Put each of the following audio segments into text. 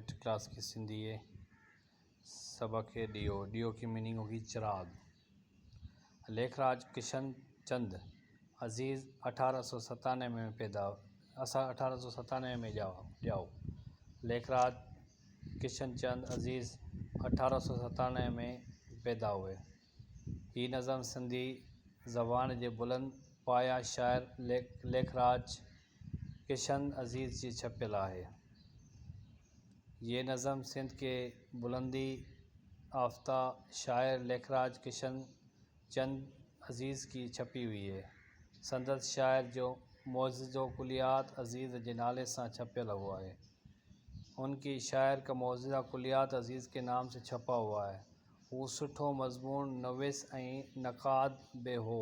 5th class की सिंधी है। सबक है डियो की मीनिंग होगी चिराग। लेखराज किशन चंद अज़ीज़ 1897 में पैदा, असा 1897 में जाओ। लेखराज किशन चंद अज़ीज़ 1897 में पैदा हुए। ही नज़म सिंधी ज़बान जे बुलंद पाया शाइर लेखराज किशन अज़ीज़ जी छपियल आहे। ये नज़म सिंध के बुलंदी आफ्ता शायर लेखराज किशन चंद अज़ीज़ की छपी हुई है। संदस शायर जो मौजज़ो कुलियात अज़ीज़ के नाले से छपियल हुआ है। उनकी शायर का मौजज़ा कुलियात अज़ीज़ के नाम से छपा हुआ है। वो सुठो मज़मून नवीस ऐं नक़ाद बे हो,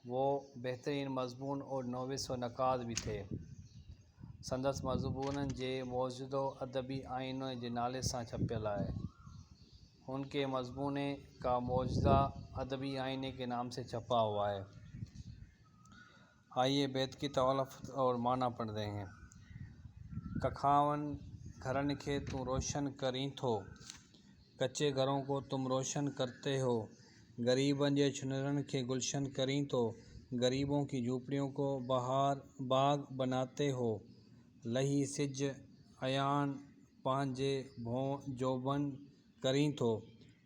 वो बेहतरीन मज़मून और नवीस व नक़ाद भी थे। संदस मज़मूनन जे मौजूदो अदबी आईने जे नाले से छपियल है। उनके मज़मूने का मौजूदा अदबी आईने के नाम से छपा हुआ है। आइए बैत की तवालफ़ और माना पढ़ते हैं। कखावन घरन के तुम रोशन करी थो, कच्चे घरों को तुम रोशन करते हो। गरीबन जे चुनरन के गुलशन करी तो, गरीबों की झूपड़ियों को बाग बनाते हो। लही सिज अयान पांजे जोबन करी तो,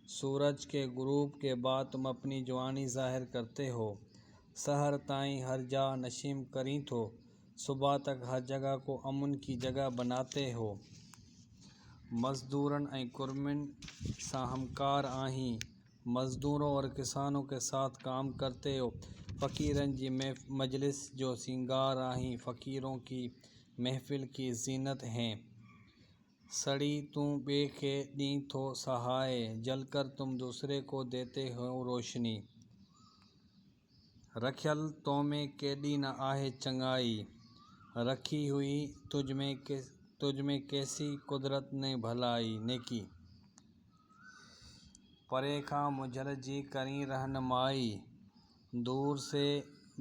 सूरज के गुरूब के बाद तुम अपनी जवानी ज़ाहिर करते हो। सहर ताईं हर जा नशीम करी तो, सुबह तक हर जगह को अमन की जगह बनाते हो। मज़दूरन ऐं कुर्मिन सा हमकार आहीं, मज़दूरों और किसानों के साथ काम करते हो। फ़कीरन जी मजलिस जो सिंगार आहीं, फ़कीरों की महफिल की जीनत हैं। सड़ी तुम बे के दी थो सहाय, जलकर तुम दूसरे को देते हो रोशनी। रखियल तो में केडी न आहे चंगाई, रखी हुई तुझ में कैसी कुदरत ने भलाई नेकी। परे खां मुझल जी करी रहनुमाई, दूर से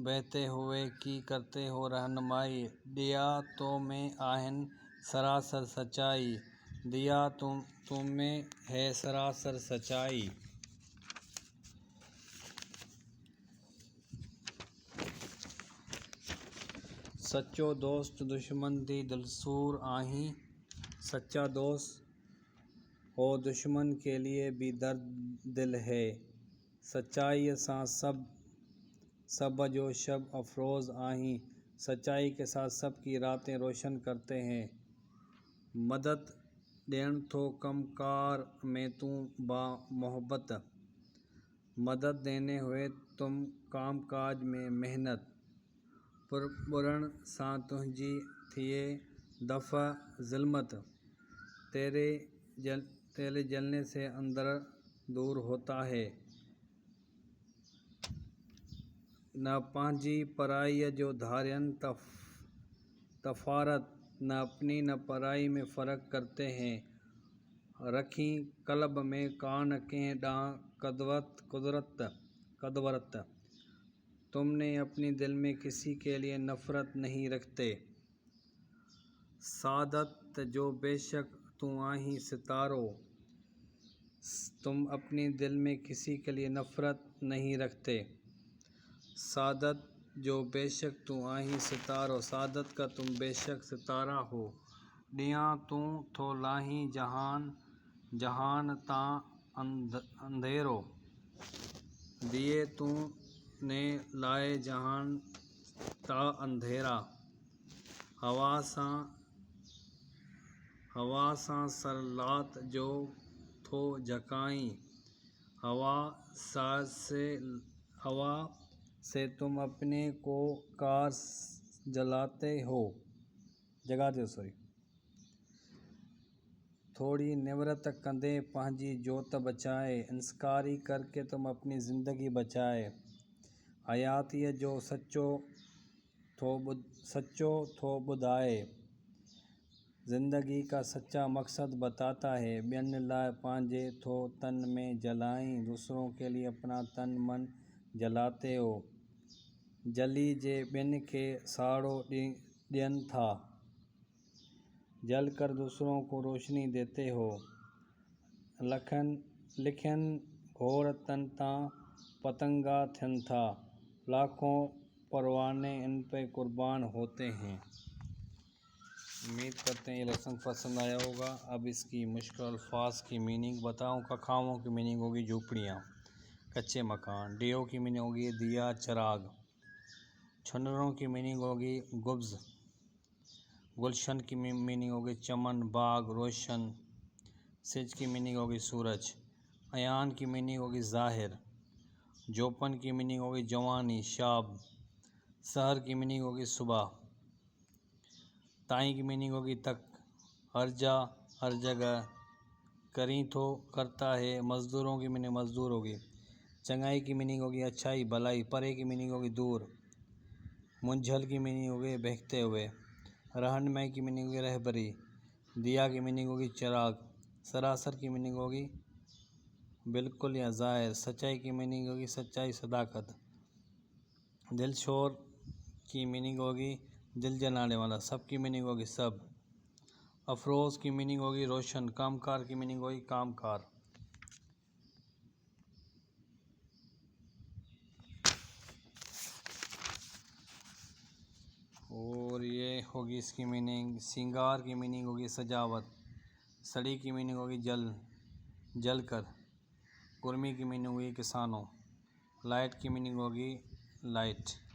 बहते हुए की करते हो रहनुमाई। दिया तो में आहन सरासर सच्चाई, दिया तुम में है सरासर सच्चाई। सच्चो दोस्त दुश्मन दी दिलसूर आहीं, सच्चा दोस्त हो दुश्मन के लिए भी दर्द दिल है। सच्चाई सा सब जो शब अफरोज़ आहीं, सच्चाई के साथ सब की रातें रोशन करते हैं। मदद देन तो कम कार में तू बा मोहब्बत, मदद देने हुए तुम काम काज में मेहनत। पुरबुरण सा तुझी थिए दफ़ा ज़िल्मत, तेरे जलने से अंदर दूर होता है। न पांजी पराई जो धार्यन तफारत, न अपनी न पराई में फ़र्क करते हैं। रखी कल्ब में कान के कदवरत, तुमने अपनी दिल में किसी के लिए नफ़रत नहीं रखते। सादत जो बेशक तू आहीं सितारो, तुम अपनी दिल में किसी के लिए नफ़रत नहीं रखते। सादत जो बेशक तू आहीं सितारो, सादत का तुम बेशक सितारा हो। दिया तू थो लाहीं जहान ता अंधेरो, दिए तू ने लाए जहान ता अंधेरा। हवा सा सरलात जो थो झकाई, हवा से तुम अपने को कार जगाते हो। थोड़ी निवरत कंदे पांजी जोत बचाए, इंसकारी करके तुम अपनी ज़िंदगी बचाए। हयातीअ जो सच्चो थो ॿुधाए, ज़िंदगी का सच्चा मकसद बताता है। ॿियन लाए पांजे थो तन में जलाई, दूसरों के लिए अपना तन मन जलाते हो। जली जे ॿियन के साड़ो ॾियन था, جل کر دوسروں کو روشنی دیتے ہو، لکھن گھور تن تاں پتنگا تھن تھا، لاکھوں پروانے ان پہ قربان ہوتے ہیں۔ امید کرتے ہیں یہ لیسن پسند آیا ہوگا۔ اب اس کی مشکل الفاظ کی میننگ بتاؤں۔ ککھاؤں کی میننگ ہوگی جھوپڑیاں، کچے مکان۔ ڈیو کی میننگ ہوگی دیا، چراغ۔ چھنروں کی میننگ ہوگی گبز۔ گلشن کی میننگ ہوگی چمن، باغ، روشن۔ سج کی میننگ ہوگی سورج۔ ایان کی میننگ ہوگی ظاہر۔ جوپن کی میننگ ہوگی جوانی، شاب۔ سحر کی میننگ ہوگی صبح۔ تائیں کی میننگ ہوگی تک، ہر جا، ہر جگہ۔ کریں تو کرتا ہے۔ مزدوروں کی میننگ مزدور ہوگی۔ چنگائی کی میننگ ہوگی اچھائی، بھلائی۔ پرے کی میننگ ہوگی دور۔ منجھل کی میننگ ہوگی بہتے ہوئے۔ رہنمائی کی میننگ ہوگی رہبری۔ دیا کی میننگ ہوگی چراغ۔ سراسر کی میننگ ہوگی بالکل یا ظاہر۔ سچائی کی میننگ ہوگی سچائی، صداقت۔ دل شور کی میننگ ہوگی دل جلانے والا۔ سب کی میننگ ہوگی سب۔ افروز کی میننگ ہوگی روشن۔ کام کار کی میننگ ہوگی کام کار۔ اور یہ ہوگی اس کی میننگ۔ سنگار کی میننگ ہوگی سجاوٹ۔ سڑی کی میننگ ہوگی جل کر۔ کرمی کی میننگ ہوگی کسانوں۔ لائٹ کی میننگ ہوگی لائٹ۔